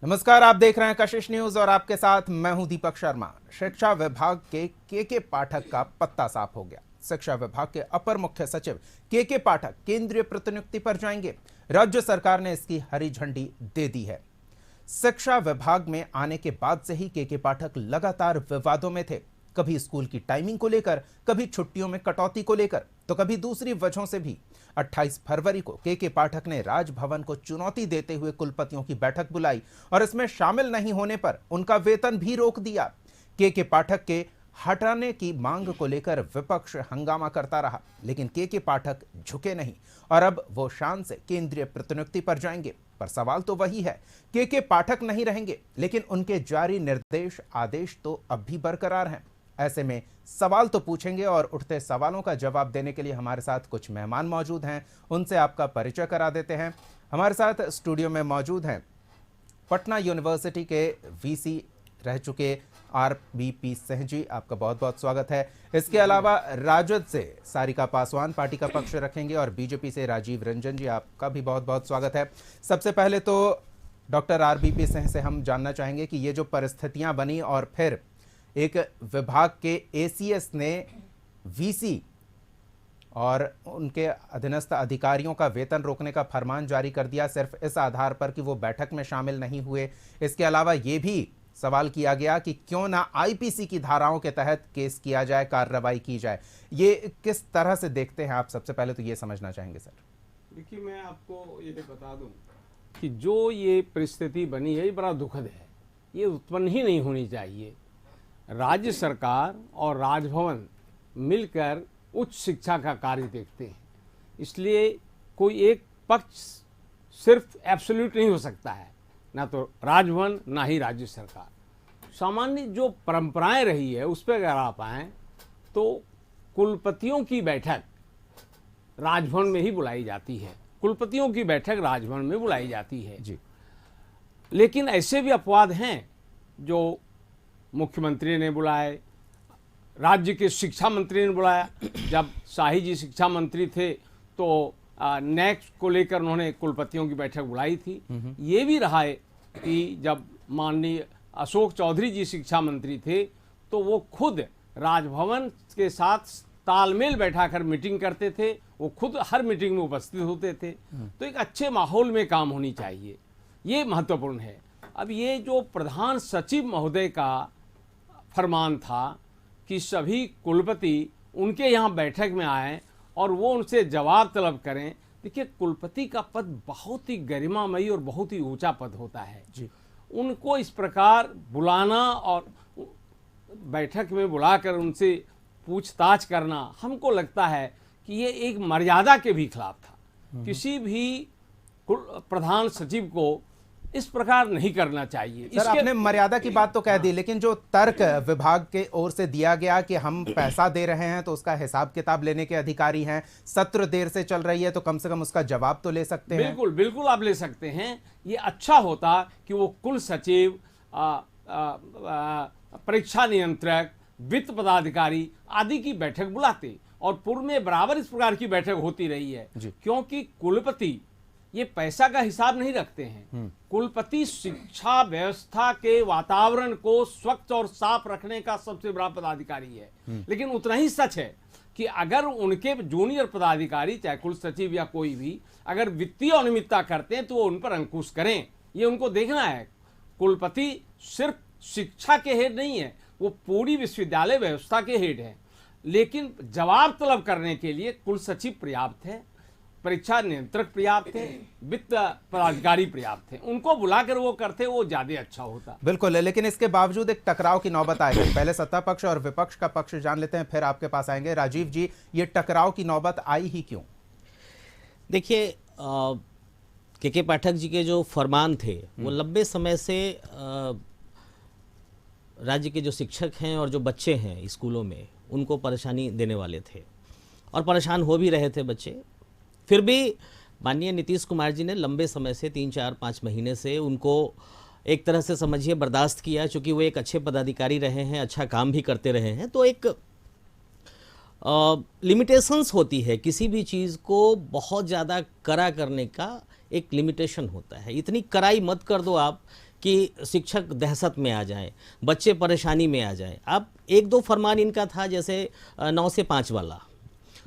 नमस्कार, आप देख रहे हैं कशिश न्यूज और आपके साथ मैं हूं दीपक शर्मा। शिक्षा विभाग के पाठक का पत्ता साफ हो गया। शिक्षा विभाग के अपर मुख्य सचिव के पाठक केंद्रीय प्रतिनियुक्ति पर जाएंगे। राज्य सरकार ने इसकी हरी झंडी दे दी है। शिक्षा विभाग में आने के बाद से ही के पाठक लगातार विवादों में थे। कभी स्कूल की टाइमिंग को लेकर, कभी छुट्टियों में कटौती को लेकर, तो कभी दूसरी वजहों से भी। 28 फरवरी को के पाठक ने राजभवन को चुनौती देते हुए कुलपतियों की बैठक बुलाई और इसमें शामिल नहीं होने पर उनका वेतन भी रोक दिया। के पाठक के हटाने की मांग को लेकर विपक्ष हंगामा करता रहा, लेकिन के पाठक झुके नहीं और अब वो शान से केंद्रीय प्रतिनियुक्ति पर जाएंगे। पर सवाल तो वही है, के पाठक नहीं रहेंगे, लेकिन उनके जारी निर्देश आदेश तो अब भी बरकरार हैं। ऐसे में सवाल तो पूछेंगे और उठते सवालों का जवाब देने के लिए हमारे साथ कुछ मेहमान मौजूद हैं। उनसे आपका परिचय करा देते हैं। हमारे साथ स्टूडियो में मौजूद हैं पटना यूनिवर्सिटी के वीसी रह चुके RBP सिंह जी, आपका बहुत बहुत स्वागत है। इसके अलावा राजद से सारिका पासवान पार्टी का पक्ष रखेंगे और बीजेपी से राजीव रंजन जी, आपका भी बहुत बहुत स्वागत है। सबसे पहले तो डॉक्टर RBP सिंह से हम जानना चाहेंगे कि ये जो परिस्थितियां बनी और फिर एक विभाग के ACS ने VC और उनके अधीनस्थ अधिकारियों का वेतन रोकने का फरमान जारी कर दिया, सिर्फ इस आधार पर कि वो बैठक में शामिल नहीं हुए। इसके अलावा ये भी सवाल किया गया कि क्यों ना IPC की धाराओं के तहत केस किया जाए, कार्रवाई की जाए। ये किस तरह से देखते हैं आप? सबसे पहले तो ये समझना चाहेंगे सर। देखिए, मैं आपको ये बता दूं कि जो ये परिस्थिति बनी है ये बड़ा दुखद है। ये उत्पन्न ही नहीं होनी चाहिए। राज्य सरकार और राजभवन मिलकर उच्च शिक्षा का कार्य देखते हैं, इसलिए कोई एक पक्ष सिर्फ एब्सोल्यूट नहीं हो सकता है, ना तो राजभवन ना ही राज्य सरकार। सामान्य जो परंपराएं रही है उस पर अगर आप आएँ तो कुलपतियों की बैठक राजभवन में ही बुलाई जाती है। कुलपतियों की बैठक राजभवन में बुलाई जाती है जी। लेकिन ऐसे भी अपवाद हैं जो मुख्यमंत्री ने बुलाए, राज्य के शिक्षा मंत्री ने बुलाया। जब शाही जी शिक्षा मंत्री थे तो नेक्स्ट को लेकर उन्होंने कुलपतियों की बैठक बुलाई थी। ये भी रहा है कि जब माननीय अशोक चौधरी जी शिक्षा मंत्री थे तो वो खुद राजभवन के साथ तालमेल बैठाकर मीटिंग करते थे। वो खुद हर मीटिंग में उपस्थित होते थे। तो एक अच्छे माहौल में काम होनी चाहिए, ये महत्वपूर्ण है। अब ये जो प्रधान सचिव महोदय का फरमान था कि सभी कुलपति उनके यहाँ बैठक में आए और वो उनसे जवाब तलब करें। देखिए, कुलपति का पद बहुत ही गरिमामयी और बहुत ही ऊंचा पद होता है जी। उनको इस प्रकार बुलाना और बैठक में बुलाकर उनसे पूछताछ करना, हमको लगता है कि ये एक मर्यादा के भी खिलाफ था। किसी भी प्रधान सचिव को इस प्रकार नहीं करना चाहिए। सर, आपने मर्यादा की बात तो कह दी, लेकिन जो तर्क विभाग के ओर से दिया गया कि हम पैसा दे रहे हैं तो उसका हिसाब किताब लेने के अधिकारी हैं, सत्र देर से चल रही है तो कम से कम उसका जवाब तो ले सकते हैं। बिल्कुल बिल्कुल आप ले सकते हैं। ये अच्छा होता कि वो कुल सचिव, परीक्षा नियंत्रक, वित्त पदाधिकारी आदि की बैठक बुलाते और पूर्व में बराबर इस प्रकार की बैठक होती रही है। क्योंकि कुलपति ये पैसा का हिसाब नहीं रखते हैं। कुलपति शिक्षा व्यवस्था के वातावरण को स्वच्छ और साफ रखने का सबसे बड़ा पदाधिकारी है। लेकिन उतना ही सच है कि अगर उनके जूनियर पदाधिकारी, चाहे कुल सचिव या कोई भी, अगर वित्तीय अनियमितता करते हैं तो वो उन पर अंकुश करें। ये उनको देखना है। कुलपति सिर्फ शिक्षा के हेड नहीं है, वो पूरी विश्वविद्यालय व्यवस्था के हेड है। लेकिन जवाब तलब करने के लिए कुल सचिव पर्याप्त है, परीक्षा नियंत्रक पर्याप्त थे, वित्त पदाधिकारी पर्याप्त थे। उनको बुलाकर वो करते वो ज्यादा अच्छा होता। बिल्कुल, लेकिन इसके बावजूद एक टकराव की नौबत आएगी। पहले सत्ता पक्ष और विपक्ष का पक्ष जान लेते हैं, फिर आपके पास आएंगे। राजीव जी, ये टकराव की नौबत आई ही क्यों? देखिए, के पाठक जी के जो फरमान थे वो लंबे समय से राज्य के जो शिक्षक हैं और जो बच्चे हैं स्कूलों में उनको परेशानी देने वाले थे और परेशान हो भी रहे थे बच्चे। फिर भी माननीय नीतीश कुमार जी ने लंबे समय से 3-4-5 महीने से उनको एक तरह से समझिए बर्दाश्त किया, चूँकि वो एक अच्छे पदाधिकारी रहे हैं, अच्छा काम भी करते रहे हैं। तो एक लिमिटेशंस होती है, किसी भी चीज़ को बहुत ज़्यादा कड़ा करने का एक लिमिटेशन होता है। इतनी कड़ाई मत कर दो आप कि शिक्षक दहशत में आ जाएं, बच्चे परेशानी में आ जाएं। अब एक दो फरमान इनका था, जैसे 9 से 5 वाला,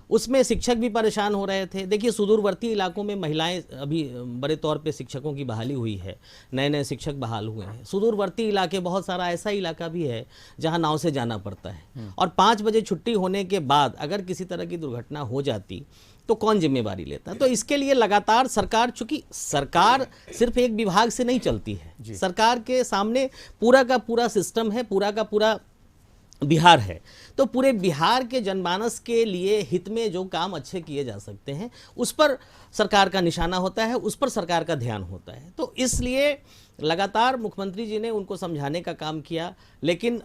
उसमें शिक्षक भी परेशान हो रहे थे। देखिए, सुदूरवर्ती इलाकों में महिलाएं अभी बड़े तौर पे शिक्षकों की बहाली हुई है, नए नए शिक्षक बहाल हुए हैं। सुदूरवर्ती इलाके, बहुत सारा ऐसा इलाका भी है जहां नाव से जाना पड़ता है, और 5 बजे छुट्टी होने के बाद अगर किसी तरह की दुर्घटना हो जाती तो कौन जिम्मेवारी लेता? तो इसके लिए लगातार सरकार, चूंकि सरकार सिर्फ एक विभाग से नहीं चलती है, सरकार के सामने पूरा का पूरा सिस्टम है, पूरा का पूरा बिहार है। तो पूरे बिहार के जनमानस के लिए हित में जो काम अच्छे किए जा सकते हैं, उस पर सरकार का निशाना होता है, उस पर सरकार का ध्यान होता है। तो इसलिए लगातार मुख्यमंत्री जी ने उनको समझाने का काम किया, लेकिन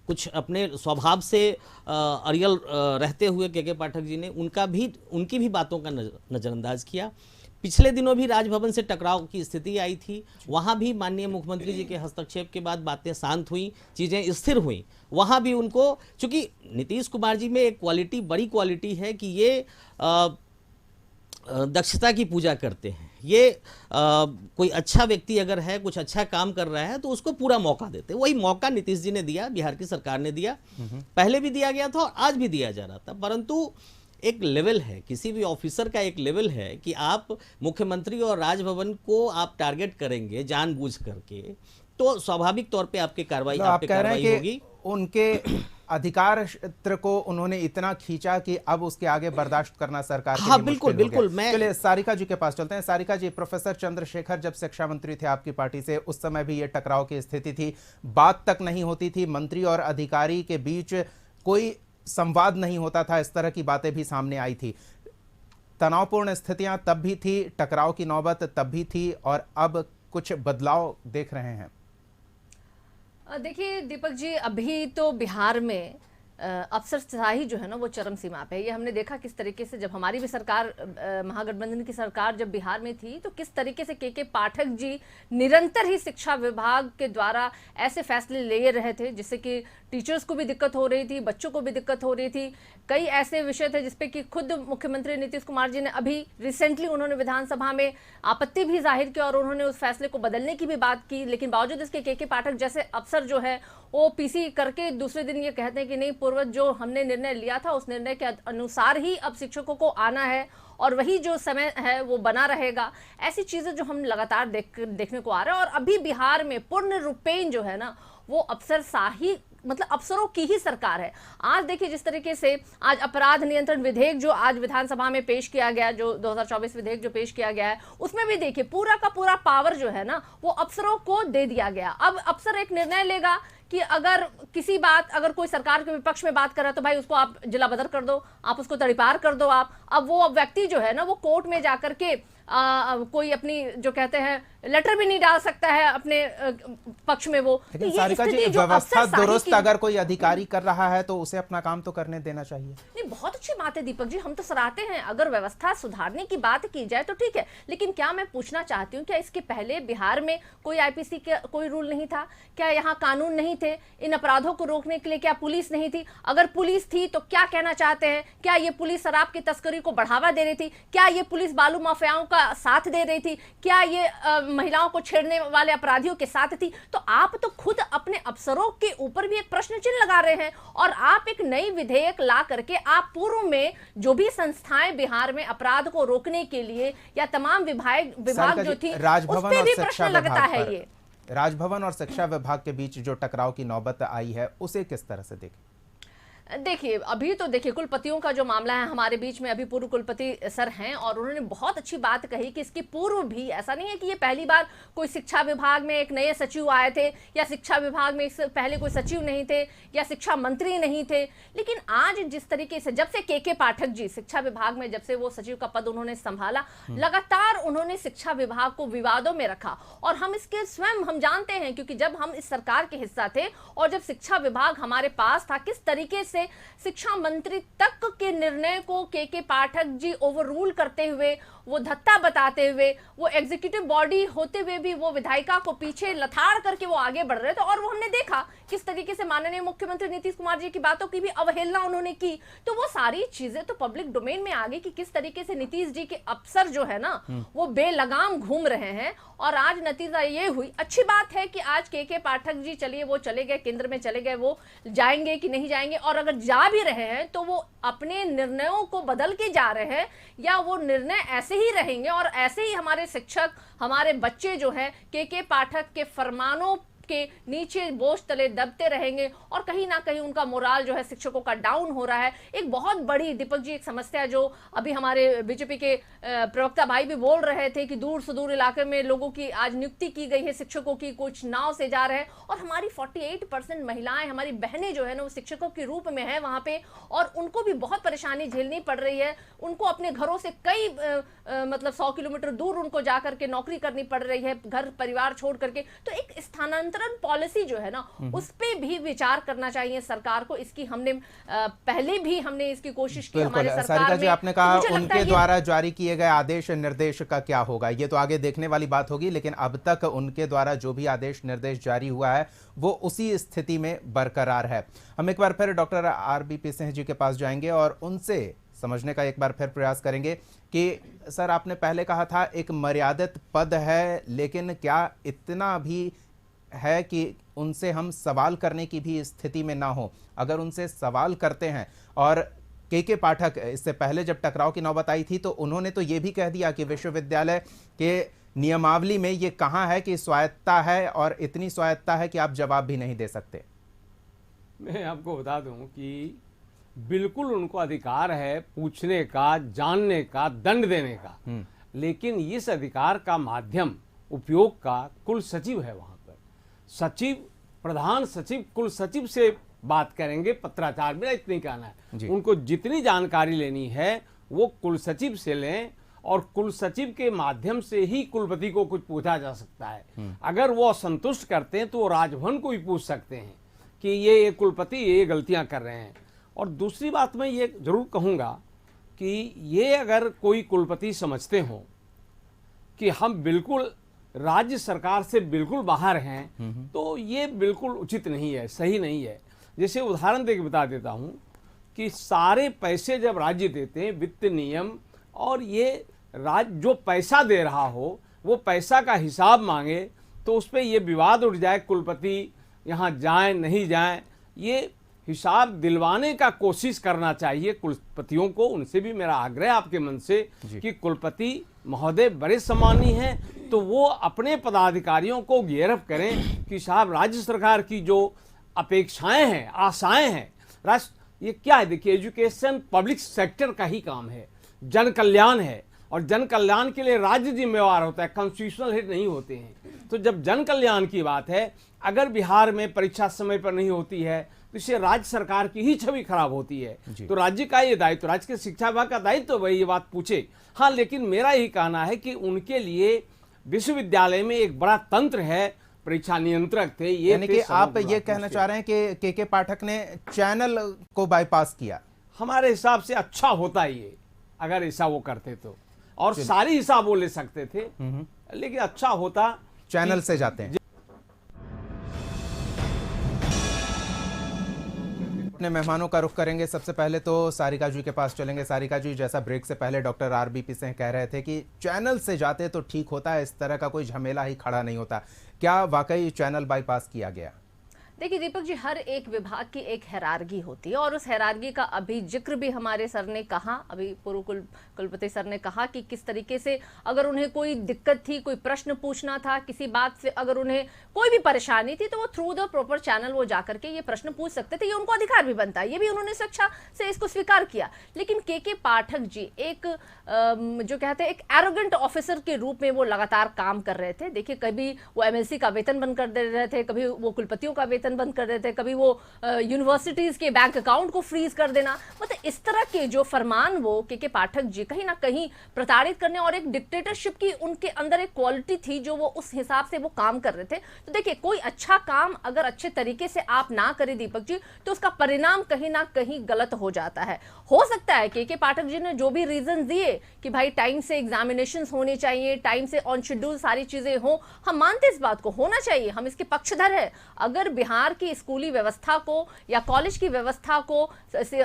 कुछ अपने स्वभाव से अड़ियल रहते हुए के पाठक जी ने उनकी भी बातों का नज़रअंदाज किया। पिछले दिनों भी राजभवन से टकराव की स्थिति आई थी, वहाँ भी माननीय मुख्यमंत्री जी के हस्तक्षेप के बाद बातें शांत हुई, चीज़ें स्थिर हुई। वहाँ भी उनको, चूँकि नीतीश कुमार जी में एक क्वालिटी, बड़ी क्वालिटी है कि ये दक्षता की पूजा करते हैं। ये कोई अच्छा व्यक्ति अगर है, कुछ अच्छा काम कर रहा है, तो उसको पूरा मौका देते हैं। वही मौका नीतीश जी ने दिया, बिहार की सरकार ने दिया, पहले भी दिया गया था और आज भी दिया जा रहा था। परंतु एक लेवल है, किसी भी ऑफिसर का एक लेवल है कि आप मुख्यमंत्री और राजभवन को आप टारगेट करेंगे जानबूझ करके, तो स्वाभाविक तौर पे आपकी कार्रवाई, आप पे कार्रवाई होगी। उनके अधिकार क्षेत्र को उन्होंने इतना खींचा कि अब उसके आगे बर्दाश्त करना सरकार के लिए बिल्कुल मुश्किल हो बिल्कुल। गया। चलिए सारिका जी के पास चलते हैं। सारिका जी, प्रोफेसर चंद्रशेखर जब शिक्षा मंत्री थे आपकी पार्टी से, उस समय भी ये टकराव की स्थिति थी, बात तक नहीं होती थी, मंत्री और अधिकारी के बीच कोई संवाद नहीं होता था, इस तरह की बातें भी सामने आई थी। तनावपूर्ण स्थितियां तब भी थी, टकराव की नौबत तब भी थी, और अब कुछ बदलाव देख रहे हैं। देखिए दीपक जी, अभी तो बिहार में अफसरशाही जो है ना वो चरम सीमा पे है। ये हमने देखा किस तरीके से, जब हमारी भी सरकार, महागठबंधन की सरकार जब बिहार में थी, तो किस तरीके से के पाठक जी निरंतर ही शिक्षा विभाग के द्वारा ऐसे फैसले ले रहे थे जिससे कि टीचर्स को भी दिक्कत हो रही थी, बच्चों को भी दिक्कत हो रही थी। कई ऐसे विषय थे जिसपे कि खुद मुख्यमंत्री नीतीश कुमार जी ने अभी रिसेंटली उन्होंने विधानसभा में आपत्ति भी जाहिर की और उन्होंने उस फैसले को बदलने की भी बात की। लेकिन बावजूद इसके के पाठक जैसे अफसर जो है वो पीसी करके दूसरे दिन ये कहते हैं कि नहीं, पूर्वज जो हमने निर्णय लिया था उस निर्णय के अनुसार ही अब शिक्षकों को आना है और वही जो समय है वो बना रहेगा। ऐसी चीजें जो हम लगातार देखने को आ रहा है। और अभी बिहार में पूर्ण रूपेण जो है ना वो अफसरशाही, मतलब अफसरों की ही सरकार है। आज देखिए जिस तरीके से आज अपराध नियंत्रण विधेयक जो आज विधानसभा में पेश किया गया, जो 2024 विधेयक जो पेश किया गया है, उसमें भी देखिए पूरा का पूरा पावर जो है ना वो अफसरों को दे दिया गया। अब अफसर एक निर्णय लेगा कि अगर किसी बात, अगर कोई सरकार के विपक्ष में बात कर रहा है तो भाई उसको आप जिला बदर कर दो, आप उसको तड़ीपार कर दो। आप अब वो व्यक्ति जो है ना वो कोर्ट में जाकर के कोई अपनी जो कहते हैं लेटर भी नहीं डाल सकता है अपने पक्ष में। वो लेकिन सारिका जी, व्यवस्था दुरुस्त अगर कोई अधिकारी कर रहा है तो उसे अपना काम तो करने देना चाहिए। नहीं, बहुत अच्छी बात है दीपक जी, हम तो सराहते हैं। अगर व्यवस्था सुधारने की बात की जाए तो ठीक है, लेकिन क्या मैं पूछना चाहती हूँ, क्या इसके पहले बिहार में कोई आईपीसी का कोई रूल नहीं था? क्या यहाँ कानून नहीं थे? इन अपराधों को रोकने के लिए क्या पुलिस नहीं थी? अगर पुलिस थी तो क्या कहना चाहते हैं? क्या ये पुलिस शराब की तस्करी को बढ़ावा दे रही थी? क्या ये पुलिस बालू माफियाओं का साथ दे रही थी? क्या ये महिलाओं को छेड़ने वाले अपराधियों के साथ थी? तो आप तो खुद अपने अफसरों के ऊपर भी एक प्रश्न चिन्ह लगा रहे हैं और आप एक नई विधेयक ला करके आप पूर्व में जो भी संस्थाएं बिहार में अपराध को रोकने के लिए या तमाम विभाग जो थी उस पे भी प्रश्न लगता है। ये राजभवन और शिक्षा विभाग के बीच जो टकराव की नौबत आई है उसे किस तरह से देखें? देखिए अभी तो देखिए कुलपतियों का जो मामला है, हमारे बीच में अभी पूर्व कुलपति सर हैं और उन्होंने बहुत अच्छी बात कही कि इसके पूर्व भी ऐसा नहीं है कि ये पहली बार कोई शिक्षा विभाग में एक नए सचिव आए थे या शिक्षा विभाग में इससे पहले कोई सचिव नहीं थे या शिक्षा मंत्री नहीं थे। लेकिन आज जिस तरीके से जब से के पाठक जी शिक्षा विभाग में, जब से वो सचिव का पद उन्होंने संभाला, लगातार उन्होंने शिक्षा विभाग को विवादों में रखा और हम इसके स्वयं हम जानते हैं, क्योंकि जब हम इस सरकार के हिस्सा थे और जब शिक्षा विभाग हमारे पास था, किस तरीके से शिक्षा मंत्री तक के निर्णय को के पाठक जी ओवर रूल करते हुए, वो धत्ता बताते हुए, वो एग्जीक्यूटिव बॉडी होते हुए भी वो विधायिका को पीछे लथाड़ करके वो आगे बढ़ रहे थे। और वो हमने देखा किस तरीके से माननीय मुख्यमंत्री नीतीश कुमार जी की बातों की भी अवहेलना उन्होंने की। तो वो सारी चीजें तो पब्लिक डोमेन में आ गई कि किस तरीके से नीतीश जी के अफसर जो है ना वो बेलगाम घूम रहे हैं। और आज नतीजा ये हुई, अच्छी बात है कि आज के पाठक जी चलिए वो चले गए, केंद्र में चले गए, वो जाएंगे कि नहीं जाएंगे, और अगर जा भी रहे हैं तो वो अपने निर्णयों को बदल के जा रहे हैं या वो निर्णय ऐसे ही रहेंगे और ऐसे ही हमारे शिक्षक, हमारे बच्चे जो है के पाठक के फरमानों के नीचे बोझ तले दबते रहेंगे और कहीं ना कहीं उनका मोराल जो है शिक्षकों का डाउन हो रहा है। एक बहुत बड़ी दीपक जी एक समस्या जो अभी हमारे बीजेपी के प्रवक्ता भाई भी बोल रहे थे कि दूर से दूर इलाके में लोगों की आज नियुक्ति की गई है शिक्षकों की, कुछ नाव से जा रहे हैं और हमारी 48% महिलाएं, हमारी बहनें जो है ना वो शिक्षकों के रूप में है वहां पे और उनको भी बहुत परेशानी झेलनी पड़ रही है। उनको अपने घरों से कई मतलब 100 किलोमीटर दूर उनको जाकर के नौकरी करनी पड़ रही है, घर परिवार छोड़ करके। तो एक स्थानांतरण पॉलिसी जो है ना उस पे भी विचार करना चाहिए सरकार को। इसकी हमने पहले भी हमने इसकी कोशिश की हमारे सरकार सारिका जी, में। आपने तो कहा मुझे लगता है उनके द्वारा जारी किए गए आदेश निर्देश का क्या होगा, ये तो आगे देखने वाली बात होगी, लेकिन अब तक उनके द्वारा जो भी आदेश निर्देश जारी हुआ है वो उसी स्थिति में बरकरार है। हम एक बार फिर डॉक्टर RBP सिंह जी के पास जाएंगे और उनसे समझने का एक बार फिर प्रयास करेंगे कि सर, आपने पहले कहा था एक मर्यादित पद है, लेकिन क्या इतना भी है कि उनसे हम सवाल करने की भी स्थिति में ना हो? अगर उनसे सवाल करते हैं, और के पाठक इससे पहले जब टकराव की नौबत आई थी तो उन्होंने तो ये भी कह दिया कि विश्वविद्यालय के नियमावली में ये कहाँ है कि स्वायत्तता है, और इतनी स्वायत्तता है कि आप जवाब भी नहीं दे सकते। मैं आपको बता दूं कि बिल्कुल उनको अधिकार है पूछने का, जानने का, दंड देने का, लेकिन इस अधिकार का माध्यम उपयोग का कुल सचिव है। वहां पर सचिव, प्रधान सचिव, कुल सचिव से बात करेंगे, पत्राचार। मेरा इतनी कहना है, उनको जितनी जानकारी लेनी है वो कुल सचिव से लें और कुल सचिव के माध्यम से ही कुलपति को कुछ पूछा जा सकता है। अगर वो असंतुष्ट करते हैं तो वो राजभवन को भी पूछ सकते हैं कि ये कुलपति ये गलतियां कर रहे हैं। और दूसरी बात मैं ये जरूर कहूँगा कि ये अगर कोई कुलपति समझते हो कि हम बिल्कुल राज्य सरकार से बिल्कुल बाहर हैं, तो ये बिल्कुल उचित नहीं है, सही नहीं है। जैसे उदाहरण देके बता देता हूँ कि सारे पैसे जब राज्य देते हैं, वित्त नियम, और ये राज्य जो पैसा दे रहा हो वो पैसा का हिसाब मांगे तो उस पर ये विवाद उठ जाए, कुलपति यहाँ जाएं नहीं जाएं, ये हिसाब दिलवाने का कोशिश करना चाहिए कुलपतियों को। उनसे भी मेरा आग्रह आपके मन से कि कुलपति महोदय बड़े सम्मानी हैं, तो वो अपने पदाधिकारियों को गिरफ्त करें कि साहब राज्य सरकार की जो अपेक्षाएं हैं, आशाएं हैं, ये क्या है? देखिए, एजुकेशन पब्लिक सेक्टर का ही काम है, जन कल्याण है, और जन कल्याण के लिए राज्य जिम्मेवार होता है, कॉन्स्टिट्यूशनल हेड नहीं होते हैं। तो जब जन कल्याण की बात है, अगर बिहार में परीक्षा समय पर नहीं होती है तो इससे राज्य सरकार की ही छवि खराब होती है। तो राज्य का ये दायित्व, राज्य के शिक्षा विभाग का दायित्व तो वही ये बात पूछे। हाँ, लेकिन मेरा यही कहना है कि उनके लिए विश्वविद्यालय में एक बड़ा तंत्र है, परीक्षा नियंत्रक थे। ये यानी कि आप ये कहना चाह रहे हैं कि के पाठक ने चैनल को बाईपास किया? हमारे हिसाब से अच्छा होता ये, अगर ऐसा वो करते तो, और सारी हिसाब वो ले सकते थे, लेकिन अच्छा होता। चैनल से जाते हैं। अपने मेहमानों का रुख करेंगे। सबसे पहले तो सारिका जी के पास चलेंगे। सारिका जी, जैसा ब्रेक से पहले डॉक्टर RBP सिंह कह रहे थे कि चैनल से जाते तो ठीक होता है, इस तरह का कोई झमेला ही खड़ा नहीं होता, क्या वाकई चैनल बाईपास किया गया? देखिए दीपक जी, हर एक विभाग की एक हैरारगी होती है और उस हैरारगी का अभी जिक्र भी हमारे सर ने कहा, अभी पूर्व कुलपति सर ने कहा कि किस तरीके से अगर उन्हें कोई दिक्कत थी, कोई प्रश्न पूछना था, किसी बात से अगर उन्हें कोई भी परेशानी थी तो वो थ्रू द प्रॉपर चैनल वो जाकर के ये प्रश्न पूछ सकते थे। ये उनको अधिकार भी बनता है, ये भी उन्होंने स्वेच्छा से इसको स्वीकार किया। लेकिन के पाठक जी एक जो कहते हैं एक एरोगेंट ऑफिसर के रूप में वो लगातार काम कर रहे थे। देखिए, कभी वो MLC का वेतन बंद कर दे रहे थे, कभी वो कुलपतियों का वेतन वेतन बंद कर देते, कभी वो यूनिवर्सिटीज के बैंक अकाउंट को फ्रीज कर देना। मतलब इस तरह के जो फरमान वो के पाठक जी कहीं ना कहीं प्रताड़ित करने, और एक डिक्टेटरशिप की उनके अंदर एक क्वालिटी थी जो वो उस हिसाब से वो काम कर रहे थे। तो देखिए, कोई अच्छा काम अगर अच्छे तरीके से आप ना करें दीपक जी, तो उसका परिणाम कहीं ना कहीं गलत हो जाता है। हो सकता है के पाठक जी ने जो भी रीजन दिए कि भाई टाइम से एग्जामिनेशंस होने चाहिए, टाइम से ऑन शेड्यूल सारी चीजें हो, हम मानते इस बात को, होना चाहिए, हम इसके पक्षधर है। अगर बिहार की स्कूली व्यवस्था को या कॉलेज की व्यवस्था को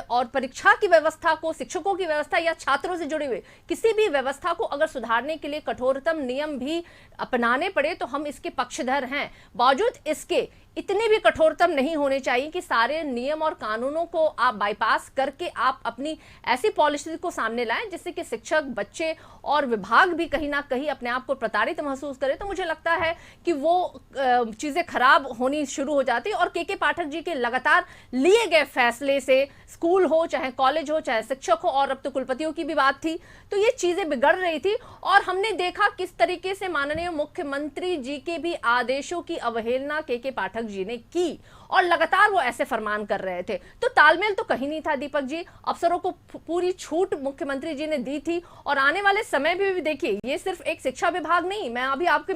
और परीक्षा की व्यवस्था को, शिक्षकों की व्यवस्था या छात्रों से जुड़े हुए किसी भी व्यवस्था को अगर सुधारने के लिए कठोरतम नियम भी अपनाने पड़े तो हम इसके पक्षधर हैं। बावजूद इसके इतने भी कठोरतम नहीं होने चाहिए कि सारे नियम और कानूनों को आप बाईपास करके आप अपनी ऐसी पॉलिसी को सामने लाएं जिससे कि शिक्षक, बच्चे और विभाग भी कहीं ना कहीं अपने आप को प्रताड़ित महसूस करें। तो मुझे लगता है कि वो चीजें खराब होनी शुरू हो जाती है। और के पाठक जी के लगातार लिए गए फैसले से स्कूल हो, चाहे कॉलेज हो, चाहे शिक्षक हो, और अब तो कुलपतियों की भी बात थी, तो ये चीजें बिगड़ रही थी। और हमने देखा किस तरीके से माननीय मुख्यमंत्री जी के भी आदेशों की अवहेलना के पाठक जी ने की, और लगातार वो ऐसे फरमान कर रहे थे। तो तालमेल तो कहीं नहीं था दीपक जी। अफसरों को पूरी छूट मुख्यमंत्री जी ने दी थी। और आने वाले समय में भी देखिए, ये सिर्फ एक शिक्षा विभाग नहीं, मैं अभी आपके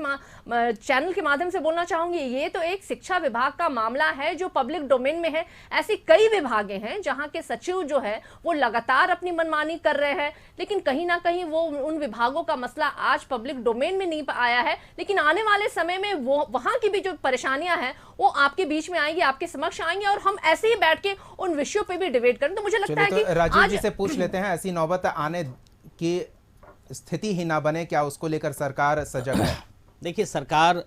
चैनल के माध्यम से बोलना चाहूंगी, ये तो एक शिक्षा विभाग का मामला है जो पब्लिक डोमेन में है। ऐसी कई विभागें हैं जहां के सचिव जो है वो लगातार अपनी मनमानी कर रहे हैं, लेकिन कहीं ना कहीं वो उन विभागों का मसला आज पब्लिक डोमेन में नहीं आया है। लेकिन आने वाले समय में वो वहां की भी जो परेशानियां हैं वो आपके बीच में आएंगी, आपके समक्ष आएंगे, और हम ऐसे ही बैठ के उन विषयों पे भी डिबेट करें। तो मुझे लगता है कि राजीव जी से पूछ लेते हैं, ऐसी नौबत आने की स्थिति ही ना बने, क्या उसको लेकर सरकार सजग है? देखिए, सरकार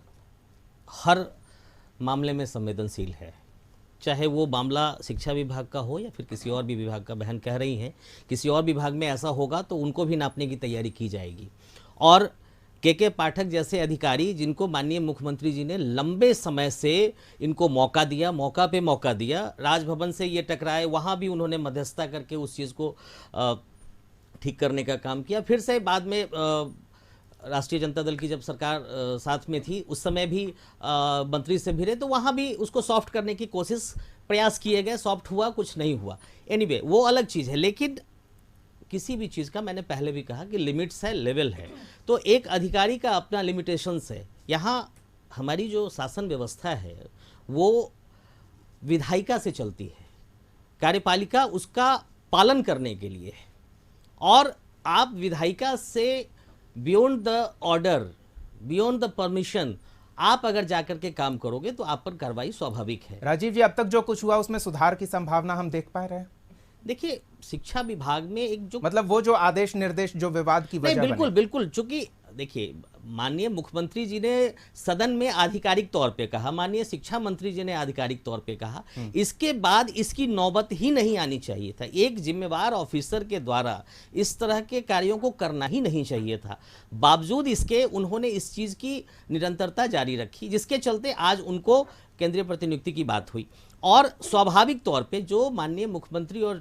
हर मामले में संवेदनशील है, चाहे वो मामला शिक्षा विभाग का हो या फिर किसी और भी विभाग का। बहन कह रही हैं किसी और विभाग में ऐसा होगा तो उनको भी नापने की तैयारी की जाएगी। और के पाठक जैसे अधिकारी जिनको माननीय मुख्यमंत्री जी ने लंबे समय से इनको मौका दिया, मौका पे मौका दिया, राजभवन से ये टकराए, वहाँ भी उन्होंने मध्यस्थता करके उस चीज़ को ठीक करने का काम किया। फिर से बाद में राष्ट्रीय जनता दल की जब सरकार साथ में थी उस समय भी मंत्री से भिड़े तो वहाँ भी उसको सॉफ्ट करने की कोशिश, प्रयास किए गए, सॉफ्ट हुआ, कुछ नहीं हुआ। एनीवे, वो अलग चीज़ है। लेकिन किसी भी चीज़ का, मैंने पहले भी कहा कि लिमिट्स है, लेवल है। तो एक अधिकारी का अपना लिमिटेशंस है। यहाँ हमारी जो शासन व्यवस्था है वो विधायिका से चलती है, कार्यपालिका उसका पालन करने के लिए है। और आप विधायिका से beyond the order, beyond the permission आप अगर जाकर के काम करोगे तो आप पर कार्रवाई स्वाभाविक है। राजीव जी, अब तक जो कुछ हुआ उसमें सुधार की संभावना हम देख पा रहे हैं? देखिए, शिक्षा विभाग में एक जो मतलब वो जो आदेश निर्देश जो विवाद की वजह बिल्कुल बने। बिल्कुल, चूंकि देखिए माननीय मुख्यमंत्री जी ने सदन में आधिकारिक तौर पे कहा, माननीय शिक्षा मंत्री जी ने आधिकारिक तौर पे कहा, इसके बाद इसकी नौबत ही नहीं आनी चाहिए था। एक जिम्मेवार ऑफिसर के द्वारा इस तरह के कार्यों को करना ही नहीं चाहिए था। बावजूद इसके उन्होंने इस चीज़ की निरंतरता जारी रखी, जिसके चलते आज उनको केंद्रीय प्रतिनियुक्ति की बात हुई। और स्वाभाविक तौर पे जो माननीय मुख्यमंत्री और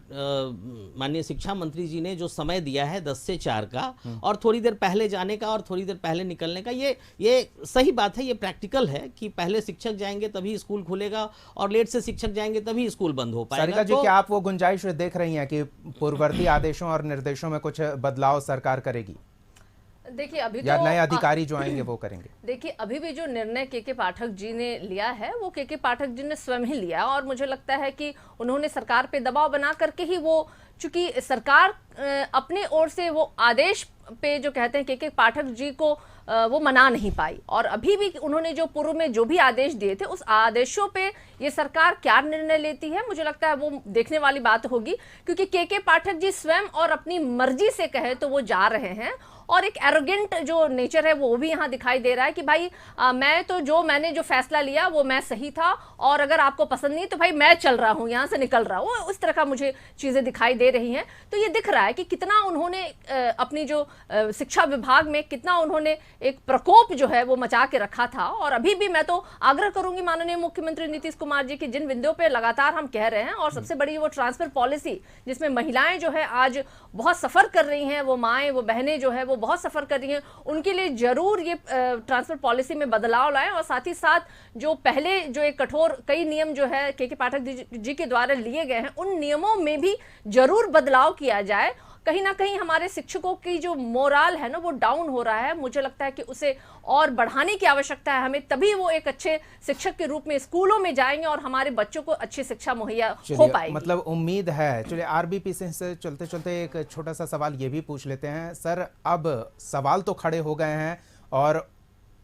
माननीय शिक्षा मंत्री जी ने जो समय दिया है 10 से 4 का, और थोड़ी देर पहले जाने का और थोड़ी देर पहले निकलने का, ये सही बात है, ये प्रैक्टिकल है कि पहले शिक्षक जाएंगे तभी स्कूल खुलेगा और लेट से शिक्षक जाएंगे तभी स्कूल बंद हो पाएगा। सारिका जी, क्या आप वो गुंजाइश देख रही हैं कि पूर्ववर्ती आदेशों और निर्देशों में कुछ बदलाव सरकार करेगी? देखिए, अभी या तो नए अधिकारी जो आएंगे वो करेंगे? देखिए, अभी भी जो निर्णय के पाठक जी ने लिया है वो के पाठक जी ने स्वयं ही लिया, और मुझे लगता है कि उन्होंने सरकार पे दबाव बना करके ही वो, चूंकि सरकार अपने ओर से वो आदेश पे जो कहते हैं के पाठक जी को वो मना नहीं पाई। और अभी भी उन्होंने जो पूर्व में जो भी आदेश दिए थे उस आदेशों पे ये सरकार क्या निर्णय लेती है, मुझे लगता है वो देखने वाली बात होगी। क्योंकि के पाठक जी स्वयं और अपनी मर्जी से कहे तो वो जा रहे हैं, और एक एरोगेंट जो नेचर है वो भी यहाँ दिखाई दे रहा है कि भाई मैंने जो फैसला लिया वो मैं सही था, और अगर आपको पसंद नहीं तो भाई मैं चल रहा हूँ, यहाँ से निकल रहा हूँ, उस तरह का मुझे चीजें दिखाई दे दे रही हैं, तो ये दिख रहा है कि कितना उन्होंने अपनी जो शिक्षा विभाग में कितना उन्होंने एक प्रकोप जो है वो मचा के रखा था। और अभी भी मैं तो आग्रह करूंगी माननीय मुख्यमंत्री नीतीश कुमार जी की, जिन बिंदुओं पे लगातार हम कह रहे हैं, और सबसे बड़ी वो ट्रांसफर पॉलिसी जिसमें महिलाएं जो है आज बहुत सफर कर रही हैं, वो माएँ वो बहनें जो है वो बहुत सफर कर रही हैं, उनके लिए जरूर ये ट्रांसफर पॉलिसी में बदलाव लाएं। और साथ ही साथ जो पहले जो एक कठोर कई नियम जो है के पाठक जी के द्वारा लिए गए हैं, उन नियमों में भी जरूर बदलाव किया जाए। कहीं ना कहीं हमारे शिक्षकों की जो मोराल है ना वो डाउन हो रहा है, मुझे लगता है कि उसे और बढ़ाने की आवश्यकता है हमें, तभी वो एक अच्छे शिक्षक के रूप में स्कूलों में जाएंगे और हमारे बच्चों को अच्छी शिक्षा मुहैया हो पाएगी। मतलब उम्मीद है। चलिए आरबीपी से चलते चलते एक छोटा सा सवाल ये भी पूछ लेते हैं सर, अब सवाल तो खड़े हो गए हैं और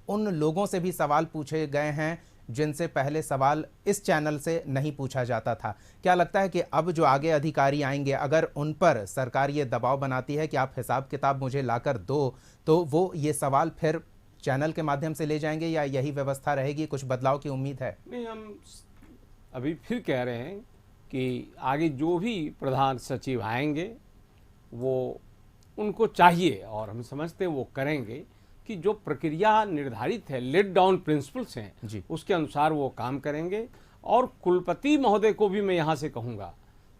उन लोगों से भी सवाल पूछे गए हैं जिनसे पहले सवाल इस चैनल से नहीं पूछा जाता था। क्या लगता है कि अब जो आगे अधिकारी आएंगे, अगर उन पर सरकार ये दबाव बनाती है कि आप हिसाब किताब मुझे लाकर दो, तो वो ये सवाल फिर चैनल के माध्यम से ले जाएंगे या यही व्यवस्था रहेगी? कुछ बदलाव की उम्मीद है? नहीं, हम अभी फिर कह रहे हैं कि आगे जो भी प्रधान सचिव आएंगे वो उनको चाहिए, और हम समझते हैं वो करेंगे, कि जो प्रक्रिया निर्धारित है, लेट डाउन प्रिंसिपल्स हैं, उसके अनुसार वो काम करेंगे। और कुलपति महोदय को भी मैं यहाँ से कहूँगा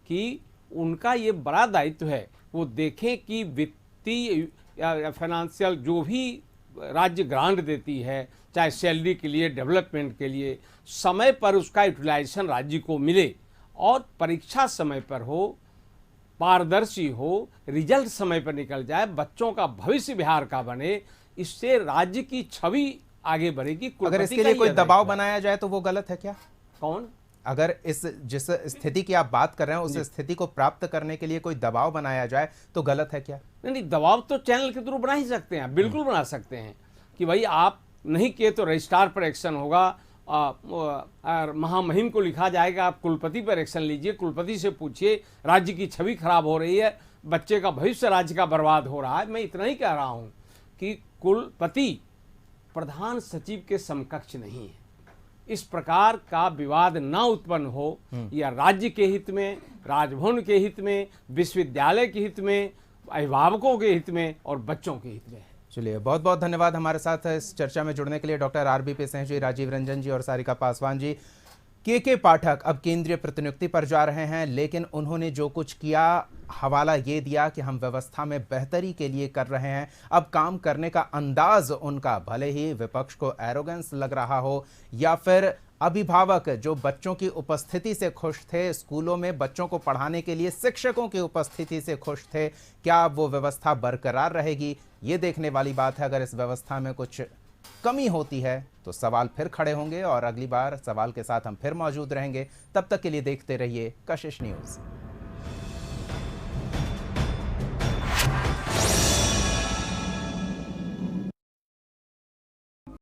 कि उनका ये बड़ा दायित्व है, वो देखें कि वित्तीय या फाइनेंशियल जो भी राज्य ग्रांट देती है, चाहे सैलरी के लिए, डेवलपमेंट के लिए, समय पर उसका यूटिलाइजेशन राज्य को मिले, और परीक्षा समय पर हो, पारदर्शी हो, रिजल्ट समय पर निकल जाए, बच्चों का भविष्य बिहार का बने, इससे राज्य की छवि आगे बढ़ेगी। अगर इसके लिए कोई दबाव बनाया जाए तो वो गलत है क्या? कौन? अगर जिस स्थिति की आप बात कर रहे हैं उस स्थिति को प्राप्त करने के लिए कोई दबाव बनाया जाए तो गलत है क्या? नहीं, दबाव तो चैनल के थ्रू बना ही सकते हैं, बिल्कुल बना सकते हैं कि भाई आप नहीं किए तो रजिस्ट्रार पर एक्शन होगा, महामहिम को लिखा जाएगा, आप कुलपति पर एक्शन लीजिए, कुलपति से पूछिए, राज्य की छवि खराब हो रही है, बच्चे का भविष्य राज्य का बर्बाद हो रहा है। मैं इतना ही कह रहा हूँ कि कुलपति प्रधान सचिव के समकक्ष नहीं है। इस प्रकार का विवाद ना उत्पन्न हो, या राज्य के हित में, राजभवन के हित में, विश्वविद्यालय के हित में, अभिभावकों के हित में और बच्चों के हित में है। चलिए, बहुत बहुत धन्यवाद हमारे साथ इस चर्चा में जुड़ने के लिए डॉक्टर आरबीपी सिंह जी, राजीव रंजन जी और सारिका पासवान जी। के पाठक अब केंद्रीय प्रतिनियुक्ति पर जा रहे हैं, लेकिन उन्होंने जो कुछ किया, हवाला ये दिया कि हम व्यवस्था में बेहतरी के लिए कर रहे हैं। अब काम करने का अंदाज उनका, भले ही विपक्ष को एरोगेंस लग रहा हो या फिर अभिभावक जो बच्चों की उपस्थिति से खुश थे, स्कूलों में बच्चों को पढ़ाने के लिए शिक्षकों की उपस्थिति से खुश थे, क्या वो व्यवस्था बरकरार रहेगी? ये देखने वाली बात है। अगर इस व्यवस्था में कुछ कमी होती है तो सवाल फिर खड़े होंगे और अगली बार सवाल के साथ हम फिर मौजूद रहेंगे। तब तक के लिए देखते रहिए कशिश न्यूज़।